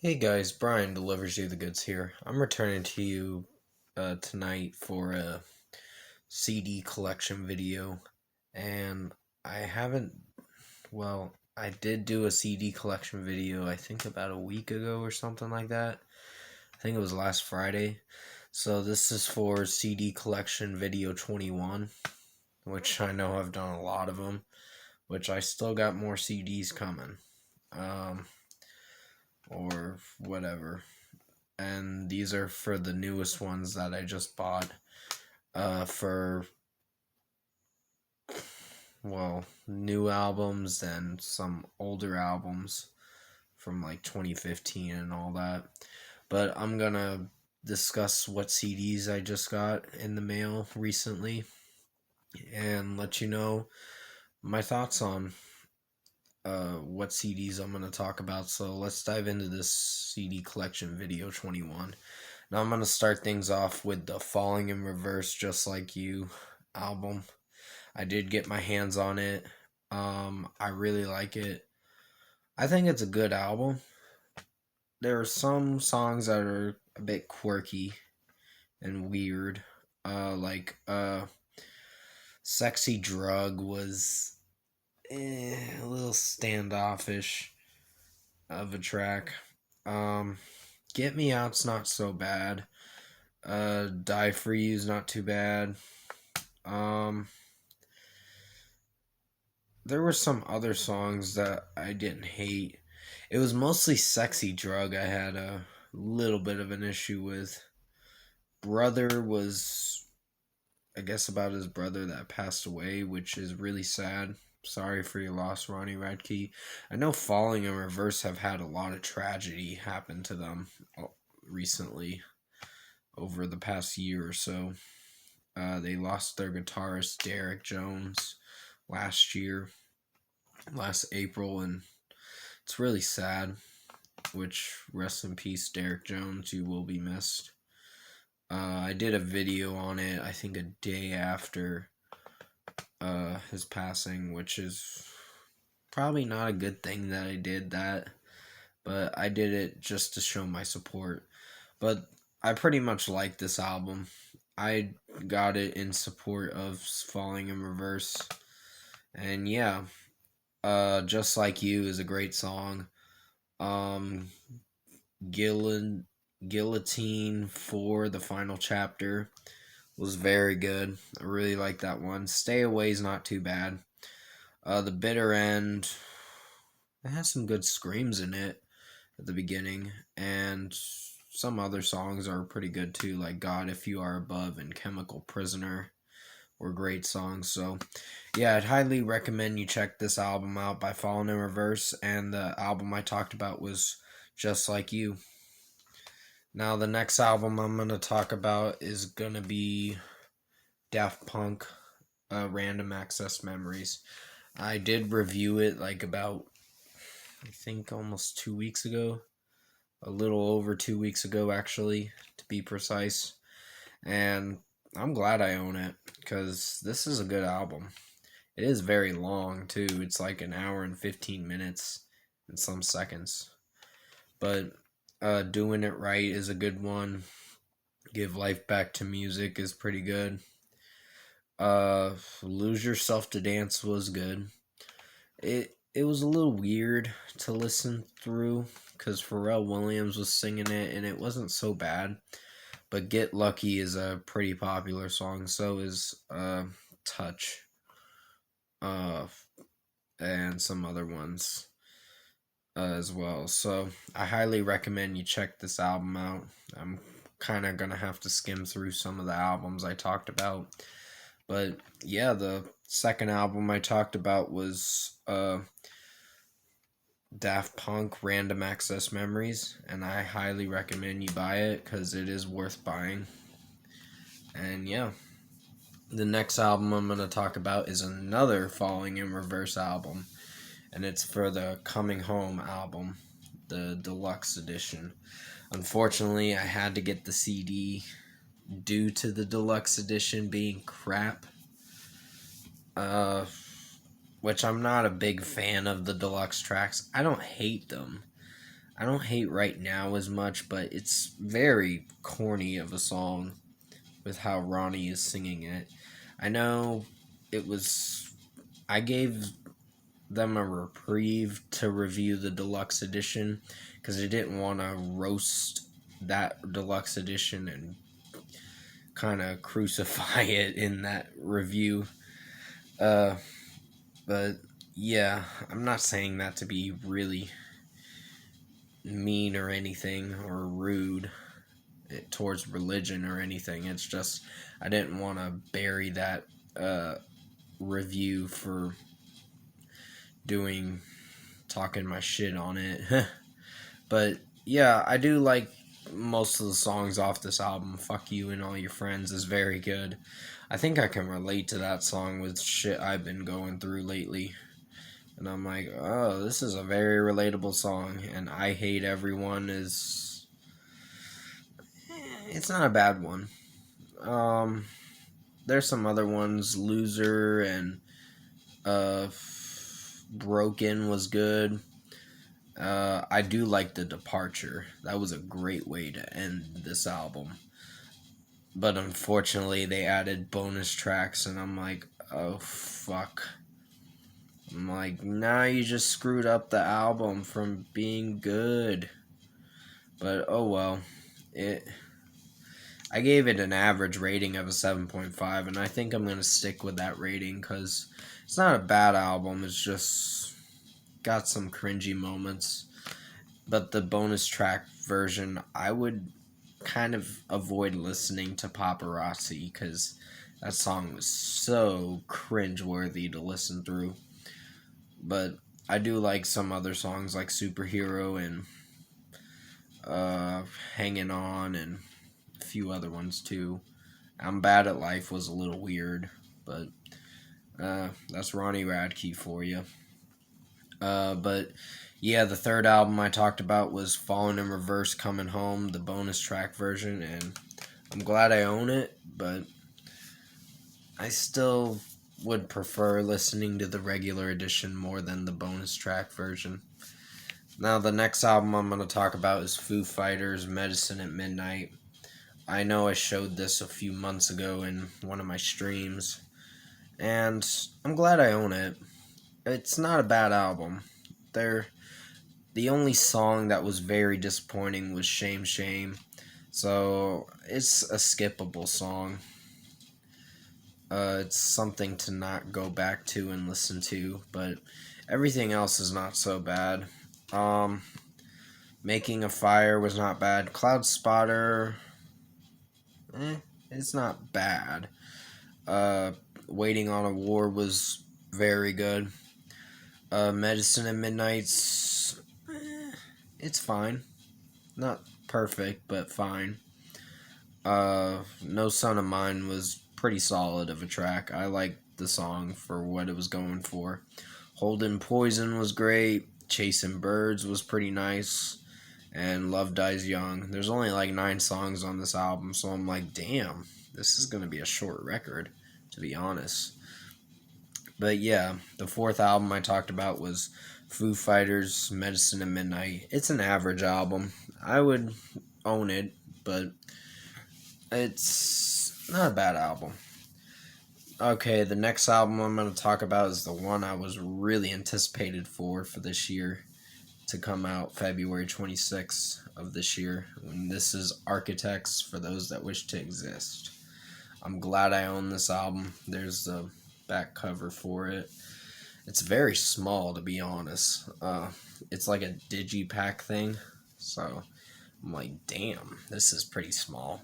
Hey guys, Brian delivers you the goods here. I'm returning to you tonight for a CD collection video, and I haven't, I did do a CD collection video, I think about a week ago or something like that. I think it was last Friday. So this is for CD collection video 21, which I know I've done a lot of them, which I still got more CDs coming, um, or whatever. And these are for the newest ones that I just bought for new albums and some older albums from like 2015 and all that. But I'm gonna discuss what CDs I just got in the mail recently and let you know my thoughts on what CDs I'm going to talk about. So let's dive into this CD collection video 21. Now I'm going to start things off with the Falling in Reverse Just Like You album. I did get my hands on it. I really like it. I think it's a good album. There are some songs that are a bit quirky and weird. Sexy Drug was a little standoffish of a track. Um, Get Me Out's not so bad. Die For You's not too bad. Um, there were some other songs that I didn't hate. It was mostly Sexy Drug I had a little bit of an issue with. Brother was, I guess, about his brother that passed away, which is really sad. Sorry for your loss, Ronnie Radke. I know Falling in Reverse have had a lot of tragedy happen to them recently over the past year or so. They lost their guitarist, Derek Jones, last April, and it's really sad. Which, rest in peace, Derek Jones, you will be missed. I did a video on it, I think a day after his passing, which is probably not a good thing that I did that, but I did it just to show my support. But I pretty much like this album. I got it in support of Falling in Reverse. And yeah, Just Like You is a great song. Um, Guillotine for the final chapter was very good. I really like that one. Stay Away is not too bad. The Bitter End, it has some good screams in it at the beginning, and some other songs are pretty good too, like God If You Are Above and Chemical Prisoner were great songs. So yeah, I'd highly recommend you check this album out by Falling in Reverse, and the album I talked about was Just Like You. Now the next album I'm going to talk about is going to be Daft Punk, Random Access Memories. I did review it like about, I think, almost 2 weeks ago. A little over 2 weeks ago, actually, to be precise. And I'm glad I own it, because this is a good album. It is very long, too. It's like an hour and 15 minutes and some seconds. But Doing It Right is a good one. Give Life Back to Music is pretty good. Lose Yourself to Dance was good. It was a little weird to listen through because Pharrell Williams was singing it and it wasn't so bad. But Get Lucky is a pretty popular song. So is Touch, uh, and some other ones as well. So I highly recommend you check this album out. I'm kind of gonna have to skim through some of the albums I talked about. But yeah, the second album I talked about was Daft Punk Random Access Memories, and I highly recommend you buy it because it is worth buying. And yeah, the next album I'm going to talk about is another Falling in Reverse album, and it's for the Coming Home album, the deluxe edition. Unfortunately, I had to get the CD due to the deluxe edition being crap. Which I'm not a big fan of the deluxe tracks. I don't hate them. I don't hate Right Now as much, but it's very corny of a song with how Ronnie is singing it. I know it was. I gave them a reprieve to review the deluxe edition because I didn't want to roast that deluxe edition and kind of crucify it in that review. Uh, but yeah, I'm not saying that to be really mean or anything or rude towards religion or anything. It's just I didn't want to bury that review for talking my shit on it. But yeah, I do like most of the songs off this album. Fuck You and All Your Friends is very good. I think I can relate to that song with shit I've been going through lately. And I'm like, oh, this is a very relatable song. And I Hate Everyone is. It's not a bad one. There's some other ones. Loser and Broken was good. I do like The Departure. That was a great way to end this album. But unfortunately, they added bonus tracks, and I'm like, oh, fuck. I'm like, nah, you just screwed up the album from being good. But, oh well. I gave it an average rating of a 7.5, and I think I'm going to stick with that rating, because it's not a bad album, it's just got some cringy moments. But the bonus track version, I would kind of avoid listening to Paparazzi because that song was so cringeworthy to listen through. But I do like some other songs like Superhero and Hanging On and a few other ones too. I'm Bad at Life was a little weird, but that's Ronnie Radke for you. But yeah, the third album I talked about was Falling in Reverse Coming Home, the bonus track version, and I'm glad I own it, but I still would prefer listening to the regular edition more than the bonus track version. Now, the next album I'm going to talk about is Foo Fighters' Medicine at Midnight. I know I showed this a few months ago in one of my streams, and I'm glad I own it. It's not a bad album. The only song that was very disappointing was Shame Shame, so it's a skippable song. It's something to not go back to and listen to, but everything else is not so bad. Making a Fire was not bad. Cloud Spotter, it's not bad. Waiting on a War was very good. Medicine at Midnight's, it's fine. Not perfect, but fine. No Son of Mine was pretty solid of a track. I liked the song for what it was going for. Holding Poison was great. Chasing Birds was pretty nice. And Love Dies Young. There's only like 9 songs on this album, so I'm like, damn, this is going to be a short record, to be honest. But yeah, the fourth album I talked about was Foo Fighters' Medicine at Midnight. It's an average album. I would own it, but it's not a bad album. Okay, the next album I'm going to talk about is the one I was really anticipated for this year to come out February 26th of this year. And this is Architects for Those That Wish to Exist. I'm glad I own this album. There's the back cover for it. It's very small, to be honest. It's like a digipack thing, so I'm like, damn, this is pretty small.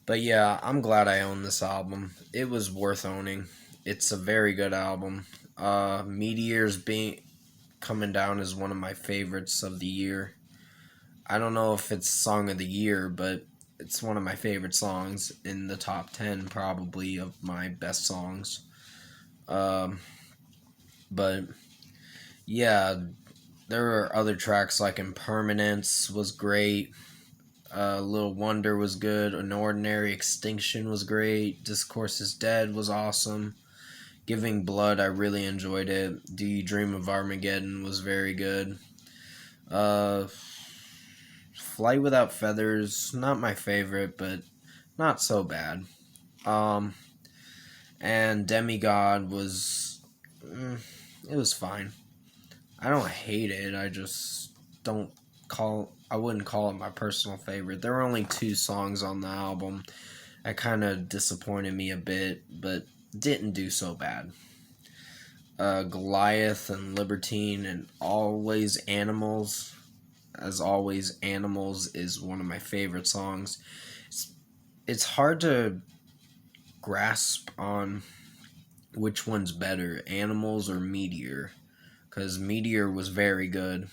But yeah, I'm glad I own this album. It was worth owning. It's a very good album. Meteors coming down is one of my favorites of the year. I don't know if it's song of the year, but it's one of my favorite songs, in the top 10 probably of my best songs. But yeah, there were other tracks like Impermanence was great. Little Wonder was good. An Ordinary Extinction was great. Discourse is Dead was awesome. Giving Blood, I really enjoyed it. Do You Dream of Armageddon was very good. Flight Without Feathers, not my favorite, but not so bad. And Demigod was, it was fine. I don't hate it. I just I wouldn't call it my personal favorite. There were only 2 songs on the album. That kind of disappointed me a bit, but didn't do so bad. Goliath and Libertine and Always Animals. As Always Animals is one of my favorite songs. It's hard to grasp on which one's better, Animals or Meteor, because Meteor was very good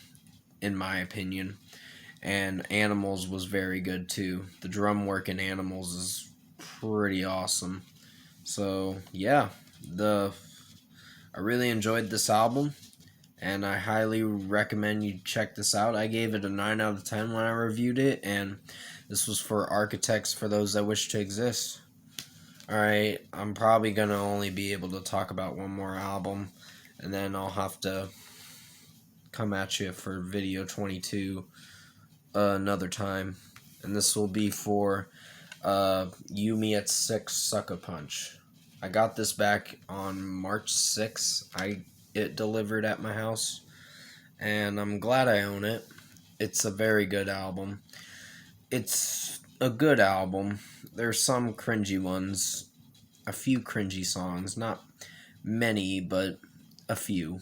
in my opinion, and Animals was very good too. The drum work in Animals is pretty awesome. So yeah, I really enjoyed this album, and I highly recommend you check this out. I gave it a 9 out of 10 when I reviewed it, and this was for Architects for Those That Wish to Exist. Alright, I'm probably going to only be able to talk about one more album, and then I'll have to come at you for video 22 another time. And this will be for You Me at 6 Sucker Punch. I got this back on March 6th. It delivered at my house, and I'm glad I own it. It's a very good album. It's a good album. There's some cringy ones, a few cringy songs, not many, but a few.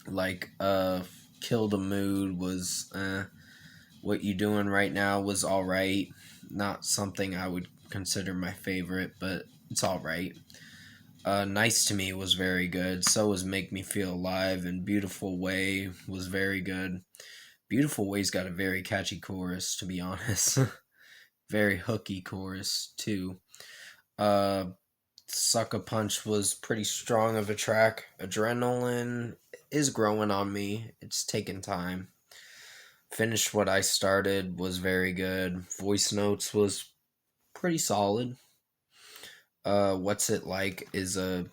Like, Kill the Mood was, What You Doing Right Now was alright. Not something I would consider my favorite, but it's alright. Nice to Me was very good. So was Make Me Feel Alive, and Beautiful Way was very good. Beautiful Way's got a very catchy chorus, to be honest. Very hooky chorus, too. Sucker Punch was pretty strong of a track. Adrenaline is growing on me. It's taking time. Finish What I Started was very good. Voice Notes was pretty solid. What's It Like is a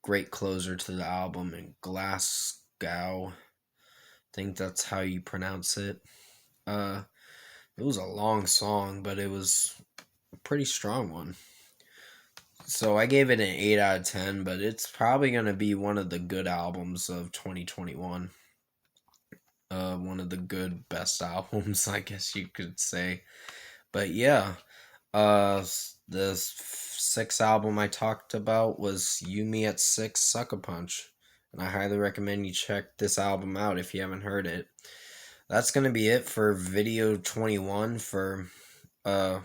great closer to the album, and Glasgow, I think that's how you pronounce it. It was a long song, but it was a pretty strong one. So I gave it an 8 out of 10, but it's probably going to be one of the good albums of 2021. One of the good best albums, I guess you could say. But yeah, the 6th album I talked about was You Me at 6 Sucker Punch. And I highly recommend you check this album out if you haven't heard it. That's going to be it for video 21 for I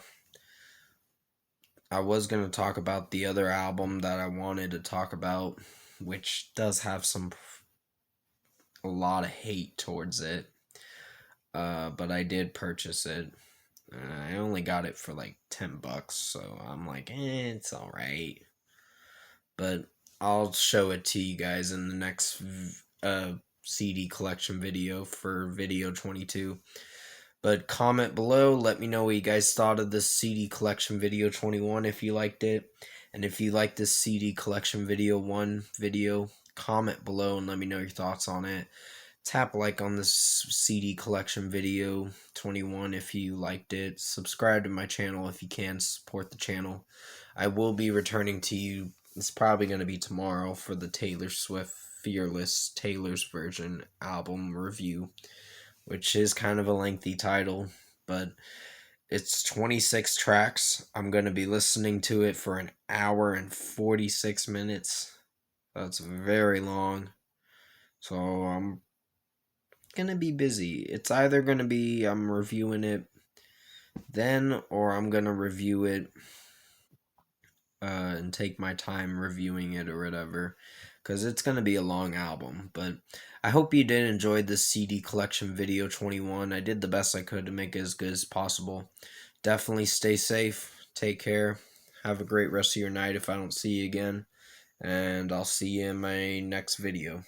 was going to talk about the other album that I wanted to talk about, which does have a lot of hate towards it. But I did purchase it. I only got it for like $10, so I'm like, it's alright. But I'll show it to you guys in the next CD collection video for video 22. But comment below, let me know what you guys thought of this CD collection video 21 if you liked it. And if you like this CD collection video 1 video, comment below and let me know your thoughts on it. Tap like on this CD collection video 21 if you liked it. Subscribe to my channel if you can, support the channel. I will be returning to you, it's probably going to be tomorrow, for the Taylor Swift Fearless Taylor's Version album review, which is kind of a lengthy title, but it's 26 tracks. I'm going to be listening to it for 1 hour and 46 minutes. That's very long. So I'm going to be busy. It's either going to be I'm reviewing it then, or I'm going to review it and take my time reviewing it or whatever, because it's going to be a long album. But I hope you did enjoy this CD collection video 21. I did the best I could to make it as good as possible. Definitely stay safe, take care, have a great rest of your night if I don't see you again, and I'll see you in my next video.